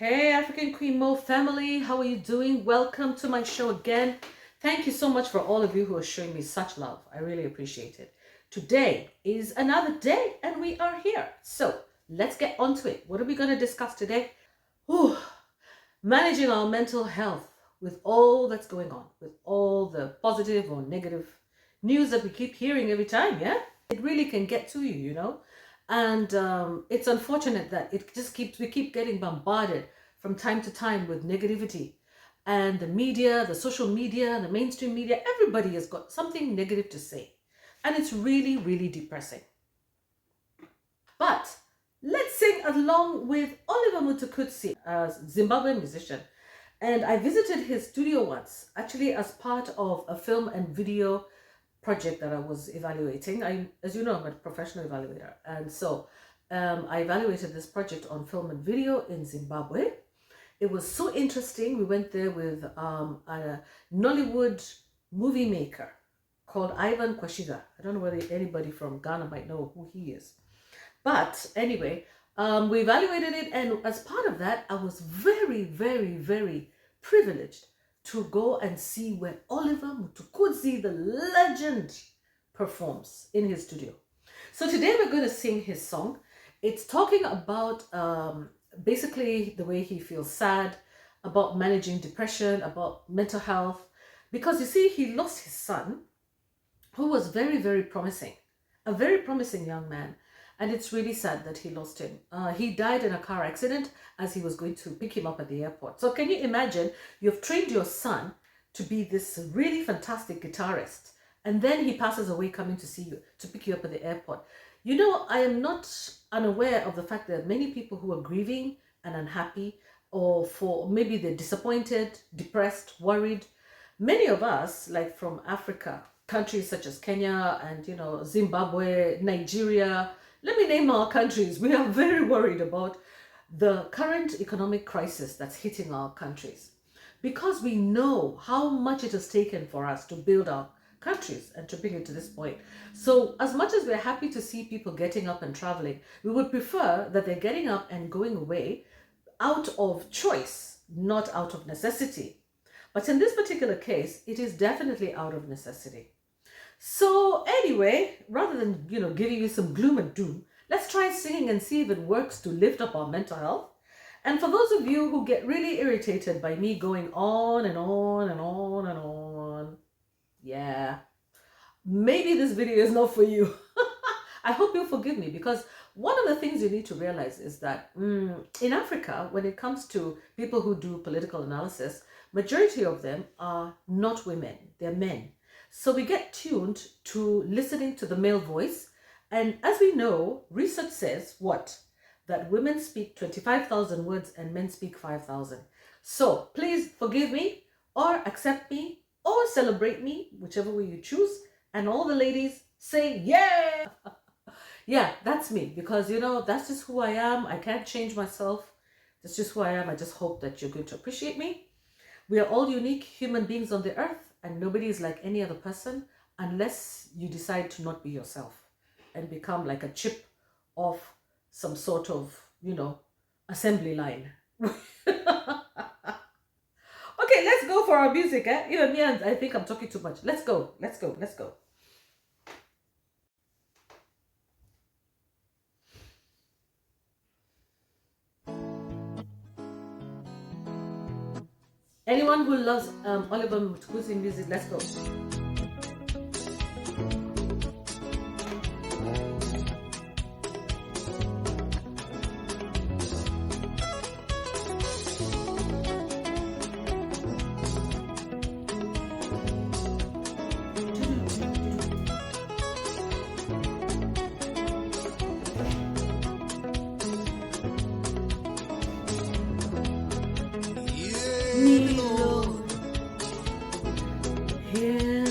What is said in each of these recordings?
Hey, African Queen Mo family, how are you doing? Welcome to my show again. Thank you so much for all of you who are showing me such love. I really appreciate it. Today is another day and we are here. So let's get on to it. What are we going to discuss today? Whew. Managing our mental health with all that's going on, with all the positive or negative news that we keep hearing every time, yeah? It really can get to you, and it's unfortunate that we keep getting bombarded from time to time with negativity, and the media, the social media, the mainstream media, everybody has got something negative to say, and it's really, really depressing. But let's sing along with Oliver Mtukudzis, a Zimbabwean musician. And I visited his studio once, actually as part of a film and video project that I was evaluating. As you know, I'm a professional evaluator. And so I evaluated this project on film and video in Zimbabwe. It was so interesting. We went there with a Nollywood movie maker called Ivan Kwashiga. I don't know whether anybody from Ghana might know who he is. But anyway, we evaluated it, and as part of that, I was very, very, very privileged to go and see where Oliver Mtukudzis, the legend, performs in his studio. So today we're going to sing his song. It's talking about basically the way he feels sad, about managing depression, about mental health. Because you see, he lost his son, who was very, very promising, a very promising young man. And it's really sad that he lost him. He died in a car accident as he was going to pick him up at the airport. So can you imagine, you've trained your son to be this really fantastic guitarist, and then he passes away coming to see you, to pick you up at the airport. You know, I am not unaware of the fact that many people who are grieving and unhappy, or for maybe they're disappointed, depressed, worried. Many of us, like from Africa, countries such as Kenya and, Zimbabwe, Nigeria, let me name our countries. We are very worried about the current economic crisis that's hitting our countries, because we know how much it has taken for us to build our countries and to bring it to this point. So as much as we're happy to see people getting up and traveling, we would prefer that they're getting up and going away out of choice, not out of necessity. But in this particular case, it is definitely out of necessity. So anyway, rather than, giving you some gloom and doom, let's try singing and see if it works to lift up our mental health. And for those of you who get really irritated by me going on and on and on and on, yeah, maybe this video is not for you. I hope you'll forgive me, because one of the things you need to realize is that in Africa, when it comes to people who do political analysis, majority of them are not women, they're men. So we get tuned to listening to the male voice. And as we know, research says what? That women speak 25,000 words and men speak 5,000. So please forgive me, or accept me, or celebrate me, whichever way you choose. And all the ladies say, yeah! Yeah, that's me, because, that's just who I am. I can't change myself. That's just who I am. I just hope that you're going to appreciate me. We are all unique human beings on the earth. And nobody is like any other person unless you decide to not be yourself and become like a chip of some sort of, assembly line. Okay, let's go for our music. Even me, and I think I'm talking too much. Let's go. Let's go. Let's go. Anyone who loves Oliver Mtukudzis music, let's go. Me, Lord, hear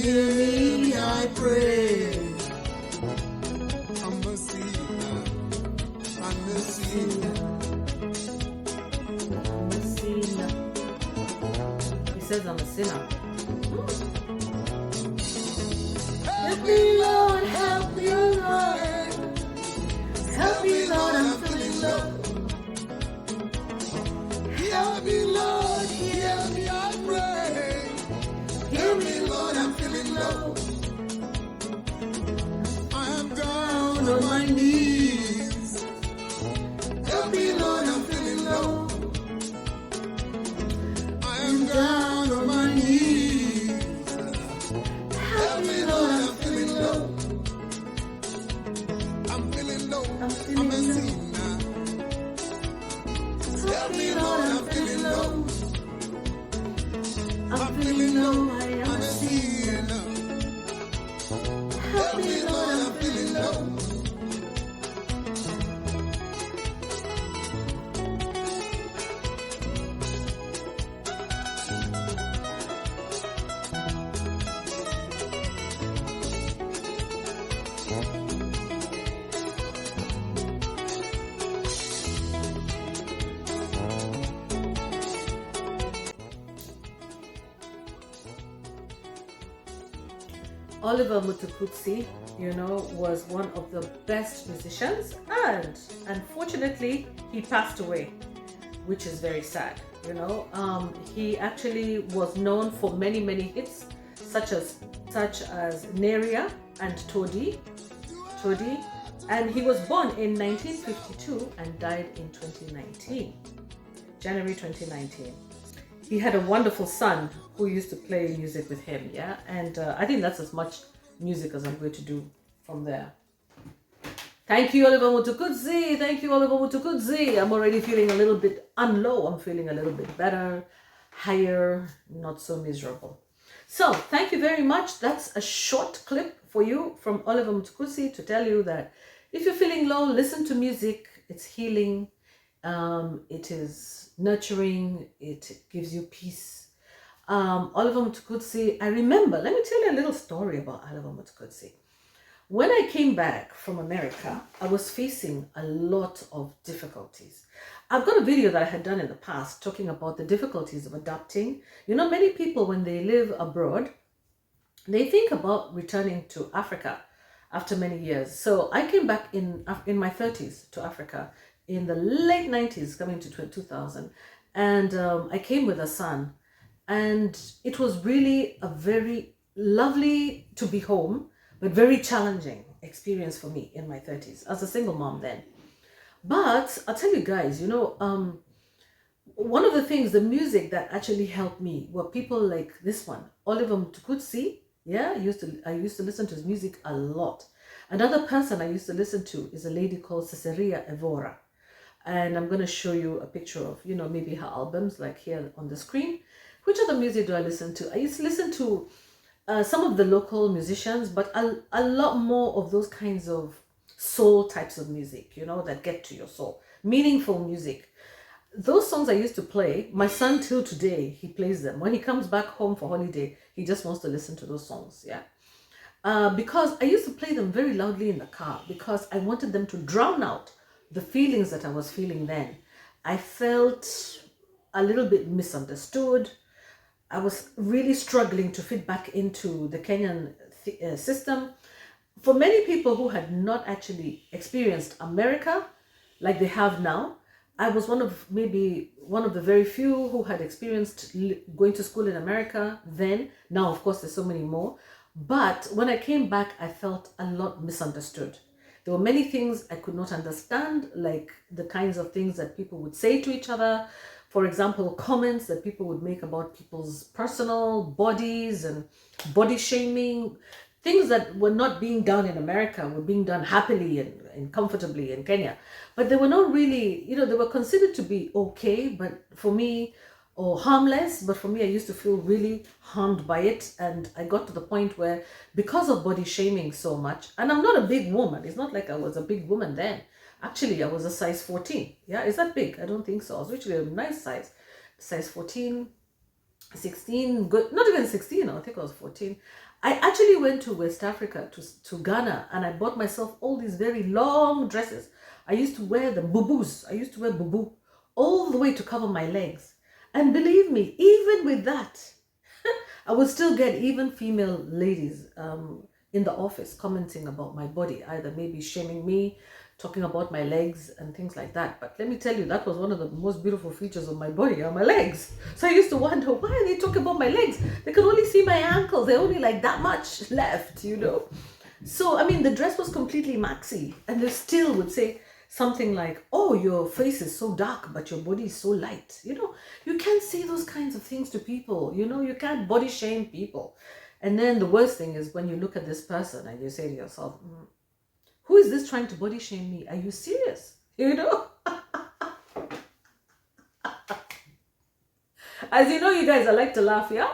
hear me, I pray. I'm a sinner. I'm a sinner. I'm a sinner. He says I'm a sinner. Help me, Lord, help me, Lord. Help me, Lord, I'm feeling low. Hear me, Lord, hear me, I pray. Hear me, Lord, I'm feeling low. I am down On on my my knees. Help me, Lord, I'm feeling low. I am down on my knees. Help me, Lord, I'm feeling low. I'm feeling low. I'm a sinner. Help me, Lord, I'm feeling low. I'm feeling low, I am I'm a a sinner. sinner. Help me, Lord, I'm feeling low. Oliver Mtukudzis, was one of the best musicians, and unfortunately, he passed away, which is very sad. He actually was known for many, many hits, such as Neria and Todi, and he was born in 1952 and died in 2019, January 2019. He had a wonderful son who used to play music with him, yeah? And I think that's as much music as I'm going to do from there. Thank you, Oliver Mtukudzi. Thank you, Oliver Mtukudzi. I'm already feeling a little bit unlow. I'm feeling a little bit better, higher, not so miserable. So, thank you very much. That's a short clip for you from Oliver Mtukudzi to tell you that if you're feeling low, listen to music. It's healing. It is nurturing. It gives you peace. Oliver Mtukudzi, I remember, let me tell you a little story about Oliver Mtukudzi. When I came back from America, I was facing a lot of difficulties. I've got a video that I had done in the past talking about the difficulties of adapting. Many people, when they live abroad, they think about returning to Africa after many years. So I came back in my 30s to Africa in the late 90s, coming to 2000. And I came with a son. And it was really a very lovely to be home, but very challenging experience for me in my 30s as a single mom then. But I'll tell you guys, one of the things, the music that actually helped me were people like this one, Oliver Mtukudzi. Yeah, I used to listen to his music a lot. Another person I used to listen to is a lady called Cecilia Evora. And I'm going to show you a picture of, maybe her albums, like here on the screen. Which other music do I listen to? I used to listen to some of the local musicians, but a lot more of those kinds of soul types of music, that get to your soul. Meaningful music. Those songs I used to play, my son till today, he plays them. When he comes back home for holiday, he just wants to listen to those songs, yeah. Because I used to play them very loudly in the car because I wanted them to drown out the feelings that I was feeling then. I felt a little bit misunderstood. I was really struggling to fit back into the Kenyan system. For many people who had not actually experienced America like they have now, I was one of the very few who had experienced going to school in America then. Now, of course, there's so many more. But when I came back, I felt a lot misunderstood. There were many things I could not understand, like the kinds of things that people would say to each other. For example, comments that people would make about people's personal bodies and body shaming. Things that were not being done in America were being done happily and comfortably in Kenya. But they were not really, they were considered to be okay, but for me, or harmless, but for me, I used to feel really harmed by it. And I got to the point where, because of body shaming so much, and I'm not a big woman. It's not like I was a big woman then. Actually, I was a size 14. Yeah, is that big? I don't think so. I was actually a nice size 14. 16, good, not even 16, I think I was 14. I actually went to West Africa, to Ghana, and I bought myself all these very long dresses. I used to wear the bubus. I used to wear bubu all the way to cover my legs. And believe me, even with that, I would still get even female ladies in the office commenting about my body, either maybe shaming me, talking about my legs and things like that. But let me tell you, that was one of the most beautiful features of my body, are my legs. So I used to wonder, why are they talking about my legs? They could only see my ankles. They're only like that much left, you know. So, I mean, the dress was completely maxi, and they still would say something like, oh, your face is so dark, but your body is so light. You know, you can't say those kinds of things to people. You know, you can't body shame people. And then the worst thing is when you look at this person and you say to yourself, who is this trying to body shame me? Are you serious? You know? As you know, you guys, I like to laugh, yeah?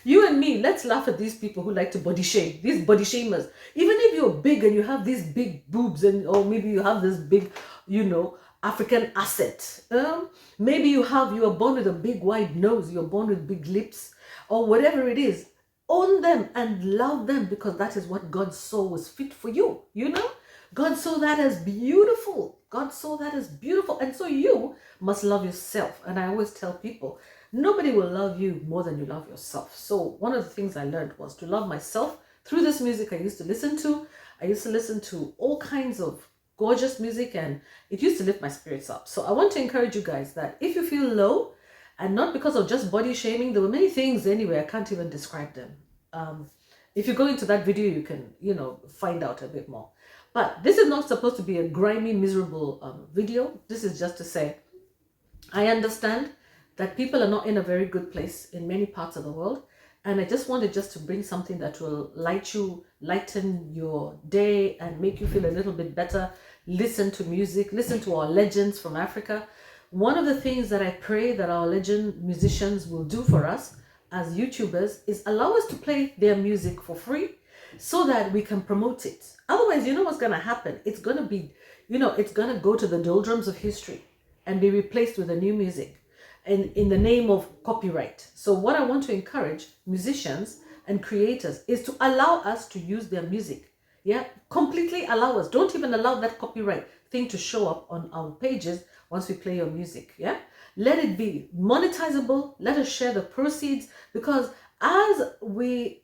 You and me, let's laugh at these people who like to body shame, these body shamers. Even if you're big and you have these big boobs, and or maybe you have this big, you know, African asset. Maybe you are born with a big wide nose, you're born with big lips, or whatever it is. Own them and love them, because that is what God saw was fit for you, you know? God saw that as beautiful. God saw that as beautiful. And so you must love yourself. And I always tell people, nobody will love you more than you love yourself. So one of the things I learned was to love myself through this music I used to listen to. I used to listen to all kinds of gorgeous music, and it used to lift my spirits up. So I want to encourage you guys that if you feel low, and not because of just body shaming, there were many things anyway, I can't even describe them. If you go into that video, you can, you know, find out a bit more. But this is not supposed to be a grimy, miserable video. This is just to say, I understand that people are not in a very good place in many parts of the world. And I just wanted to bring something that will lighten your day and make you feel a little bit better. Listen to music, listen to our legends from Africa. One of the things that I pray that our legend musicians will do for us as YouTubers is allow us to play their music for free so that we can promote it. Otherwise, you know what's going to happen? It's going to be, you know, it's going to go to the doldrums of history and be replaced with a new music and in the name of copyright. So what I want to encourage musicians and creators is to allow us to use their music. Yeah, completely allow us. Don't even allow that copyright thing to show up on our pages once we play your music. Yeah, let it be monetizable. Let us share the proceeds, because as we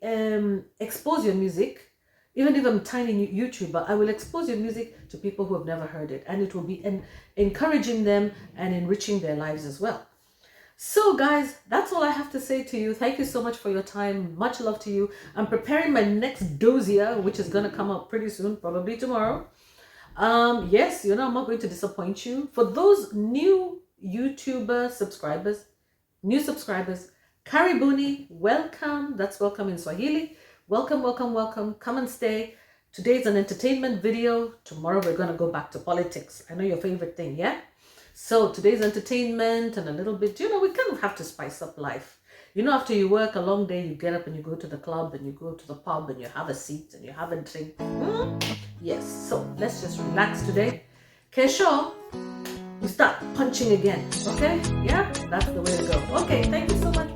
expose your music, even if I'm a tiny YouTuber, I will expose your music to people who have never heard it, and it will be encouraging them and enriching their lives as well. So guys, that's all I have to say to you. Thank you so much for your time. Much love to you. I'm preparing my next dossier, which is going to come out pretty soon, probably tomorrow. Yes, you know, I'm not going to disappoint you. For those new YouTuber subscribers, Karibuni, welcome. That's welcome in Swahili. Welcome, welcome, welcome. Come and stay. Today's an entertainment video. Tomorrow we're going to go back to politics. I know your favorite thing, yeah? So today's entertainment and a little bit, you know, we kind of have to spice up life. You know, after you work a long day, you get up and you go to the club and you go to the pub and you have a seat and you have a drink. Yes, so let's just relax today. Kesho, we start punching again, okay? Yeah, that's the way to go. Okay, thank you so much.